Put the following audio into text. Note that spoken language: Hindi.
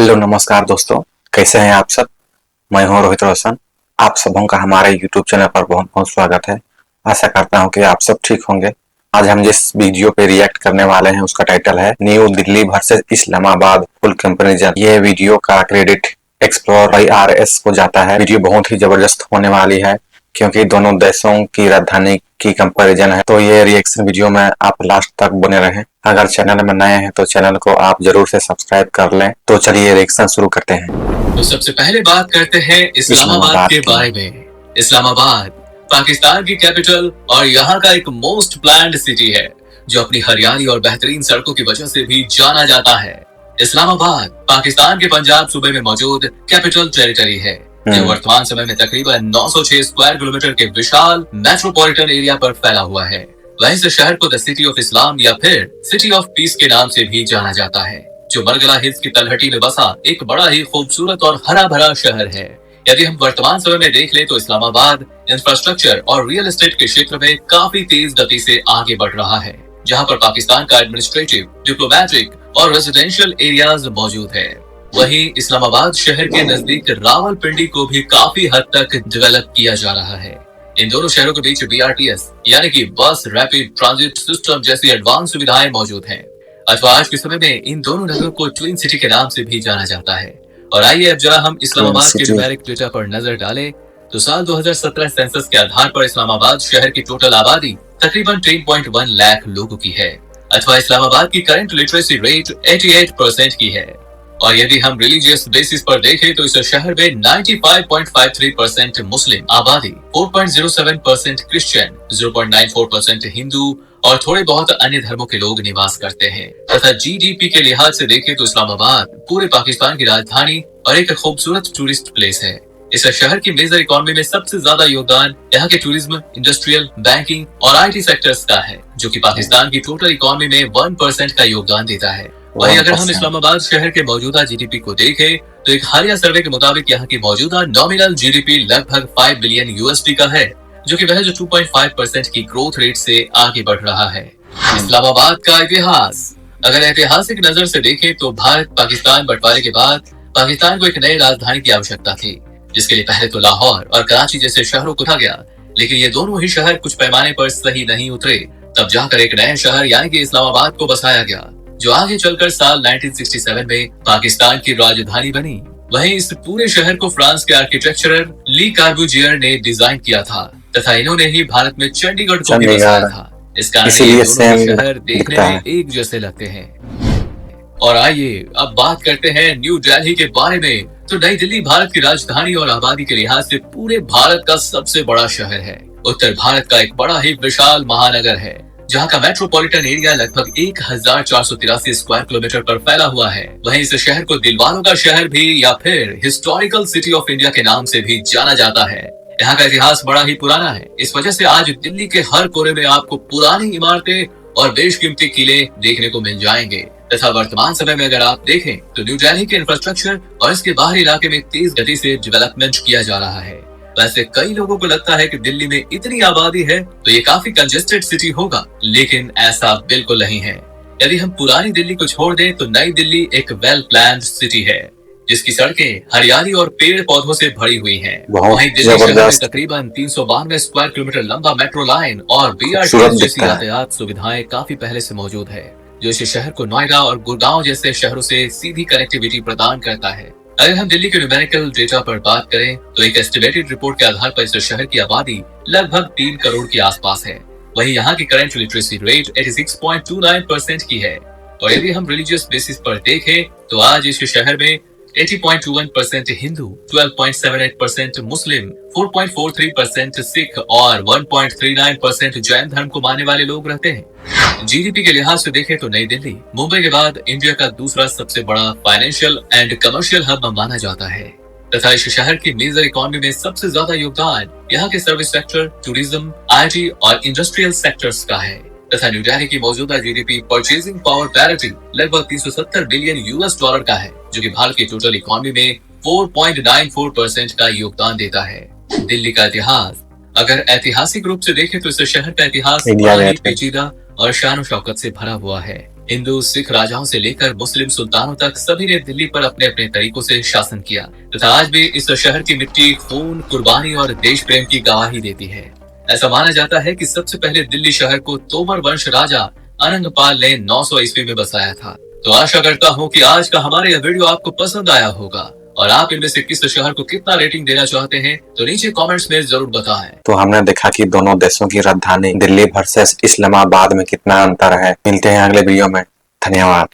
हेलो नमस्कार दोस्तों, कैसे हैं आप सब। मैं हूं रोहित रोशन। आप सबों का हमारे यूट्यूब चैनल पर बहुत बहुत स्वागत है। आशा करता हूं कि आप सब ठीक होंगे। आज हम जिस वीडियो पे रिएक्ट करने वाले हैं उसका टाइटल है new Delhi versus Islamabad full comparison. ये वीडियो का क्रेडिट एक्सप्लोर बाई RS को जाता है। वीडियो बहुत ही जबरदस्त होने वाली है क्योंकि दोनों देशों की राजधानी की कंपैरिजन है। तो ये रिएक्शन वीडियो में आप लास्ट तक बने रहें। अगर चैनल में नए हैं तो चैनल को आप जरूर से सब्सक्राइब कर लें। तो चलिए रिएक्शन शुरू करते हैं। तो सबसे पहले बात करते हैं इस्लामाबाद के बारे में। इस्लामाबाद पाकिस्तान की कैपिटल और यहाँ का एक मोस्ट प्लान्ड सिटी है जो अपनी हरियाली और बेहतरीन सड़कों की वजह से भी जाना जाता है। इस्लामाबाद पाकिस्तान के पंजाब सूबे में मौजूद कैपिटल टेरिटरी है जो वर्तमान समय में तकरीबन 906 स्क्वायर किलोमीटर के विशाल मेट्रोपॉलिटन एरिया पर फैला हुआ है। वहीं इस शहर को द सिटी ऑफ इस्लाम या फिर सिटी ऑफ पीस के नाम से भी जाना जाता है, जो मरगला हिल्स की तलहटी में बसा एक बड़ा ही खूबसूरत और हरा भरा शहर है। यदि हम वर्तमान समय में देख ले तो इस्लामाबाद इंफ्रास्ट्रक्चर और रियल एस्टेट के क्षेत्र में काफी तेज गति से आगे बढ़ रहा है, जहां पर पाकिस्तान का एडमिनिस्ट्रेटिव, डिप्लोमेटिक और रेजिडेंशियल एरियाज मौजूद है। वहीं इस्लामाबाद शहर के नजदीक रावलपिंडी को भी काफी हद तक डेवलप किया जा रहा है। इन दोनों शहरों के बीच BRTS यानी कि बस रैपिड ट्रांजिट सिस्टम जैसी एडवांस सुविधाएं मौजूद हैं। अथवा आज के समय में इन दोनों नगरों को ट्विन सिटी के नाम से भी जाना जाता है। और आइए अब जरा हम इस्लामाबाद के न्यूमेरिक डेटा पर नजर डालें तो साल 2017 सेंसस के आधार पर इस्लामाबाद शहर की टोटल आबादी तकरीबन 3.1 लाख लोगों की है। अथवा इस्लामाबाद की करंट लिटरेसी रेट 88% की है। और यदि हम रिलीजियस बेसिस पर देखें तो इस शहर में 95.53% मुस्लिम आबादी, 4.07% क्रिश्चियन, 0.94% हिंदू और थोड़े बहुत अन्य धर्मों के लोग निवास करते हैं। तथा GDP के लिहाज से देखें तो इस्लामाबाद पूरे पाकिस्तान की राजधानी और एक खूबसूरत टूरिस्ट प्लेस है। इस शहर की मेजर इकोनॉमी में सबसे ज्यादा योगदान यहाँ के टूरिज्म, इंडस्ट्रियल, बैंकिंग और IT सेक्टर्स का है, जो कि पाकिस्तान की टोटल इकोनॉमी में 1% का योगदान देता है। वहीं अगर हम इस्लामाबाद शहर के मौजूदा GDP को देखें तो एक हालिया सर्वे के मुताबिक यहाँ की मौजूदा नॉमिनल GDP लगभग 5 बिलियन USD का है, जो कि महज 2.5% की ग्रोथ रेट से आगे बढ़ रहा है। इस्लामाबाद का इतिहास, अगर ऐतिहासिक नजर से देखें तो भारत पाकिस्तान बंटवारे के बाद पाकिस्तान को एक नई राजधानी की आवश्यकता थी, जिसके लिए पहले तो लाहौर और कराची जैसे शहरों को था गया, लेकिन ये दोनों ही शहर कुछ पैमाने पर सही नहीं उतरे। तब जाकर एक नया शहर यानी कि इस्लामाबाद को बसाया गया, जो आगे चलकर साल 1967 में पाकिस्तान की राजधानी बनी। वहीं इस पूरे शहर को फ्रांस के आर्किटेक्चरर ली कार्बुजियर ने डिजाइन किया था तथा इन्होंने ही भारत में चंडीगढ़ को भी बसाया था। इस कारण ये दोनों शहर देखने में एक जैसे लगते हैं। और आइए अब बात करते हैं न्यू दिल्ली के बारे में। तो नई दिल्ली भारत की राजधानी और आबादी के लिहाज से पूरे भारत का सबसे बड़ा शहर है। उत्तर भारत का एक बड़ा ही विशाल महानगर है, जहाँ का मेट्रोपॉलिटन एरिया लगभग 1483 स्क्वायर किलोमीटर पर फैला हुआ है। वहीं इस शहर को दिलवालों का शहर भी या फिर हिस्टोरिकल सिटी ऑफ इंडिया के नाम से भी जाना जाता है। यहाँ का इतिहास बड़ा ही पुराना है। इस वजह से आज दिल्ली के हर कोने में आपको पुरानी इमारतें और बेशकीमती किले देखने को मिल जाएंगे। तथा वर्तमान समय में अगर आप देखें तो न्यू दिल्ली के इंफ्रास्ट्रक्चर और इसके बाहरी इलाके में तेज गति से डेवलपमेंट किया जा रहा है। वैसे कई लोगों को लगता है कि दिल्ली में इतनी आबादी है तो ये काफी कंजेस्टेड सिटी होगा, लेकिन ऐसा बिल्कुल नहीं है। यदि हम पुरानी दिल्ली को छोड़ दें तो नई दिल्ली एक वेल प्लान्ड सिटी है, जिसकी सड़कें हरियाली और पेड़ पौधों से भरी हुई हैं। वहीं दिल्ली शहर में तकरीबन 392 स्क्वायर किलोमीटर लंबा मेट्रो लाइन और BRTS जैसी यातायात सुविधाएं काफी पहले से मौजूद है, जो इस शहर को नोएडा और गुड़गांव जैसे शहरों से सीधी कनेक्टिविटी प्रदान करता है। अगर हम दिल्ली के न्यूमेरिकल डेटा पर बात करें तो एक एस्टिमेटेड रिपोर्ट के आधार पर इस शहर की आबादी लगभग 3 करोड़ के आसपास है। वहीं यहाँ की करंट लिटरेसी रेट 86.29% की है। और यदि हम रिलीजियस बेसिस पर देखें तो आज इस शहर में 80.21% हिंदू, 12.78% मुस्लिम, 4.43% सिख और 1.39% जैन धर्म को मानने वाले लोग रहते हैं। GDP के लिहाज से देखें तो नई दिल्ली मुंबई के बाद इंडिया का दूसरा सबसे बड़ा फाइनेंशियल एंड कमर्शियल हब माना जाता है। तथा इस शहर की मेजर इकोनॉमी में सबसे ज्यादा योगदान यहाँ के सर्विस सेक्टर, टूरिज्म, IT और इंडस्ट्रियल सेक्टर्स का है। तथा न्यू दिल्ली की मौजूदा GDP परचेजिंग पावर पैरिटी लगभग 370 बिलियन US डॉलर का है, जो कि भारत की टोटल इकोनॉमी में 4.94% का योगदान देता है। दिल्ली का इतिहास, अगर ऐतिहासिक रूप से देखें तो इस शहर का इतिहास पेचीदा और शान शौकत से भरा हुआ है। हिंदू सिख राजाओं से लेकर मुस्लिम सुल्तानों तक सभी ने दिल्ली पर अपने अपने तरीकों से शासन किया तथा आज भी इस शहर की मिट्टी खून, कुर्बानी और देश प्रेम की गवाही देती है। ऐसा माना जाता है कि सबसे पहले दिल्ली शहर को तोमर वंश राजा अनंगपाल ने 900 ईस्वी में बसाया था। तो आशा करता हूँ कि आज का हमारा यह वीडियो आपको पसंद आया होगा और आप इनमें से किस शहर को कितना रेटिंग देना चाहते हैं तो नीचे कमेंट्स में जरूर बताएं। तो हमने देखा कि दोनों देशों की राजधानी दिल्ली वर्सेस इस्लामाबाद में कितना अंतर है। मिलते हैं अगले वीडियो में। धन्यवाद।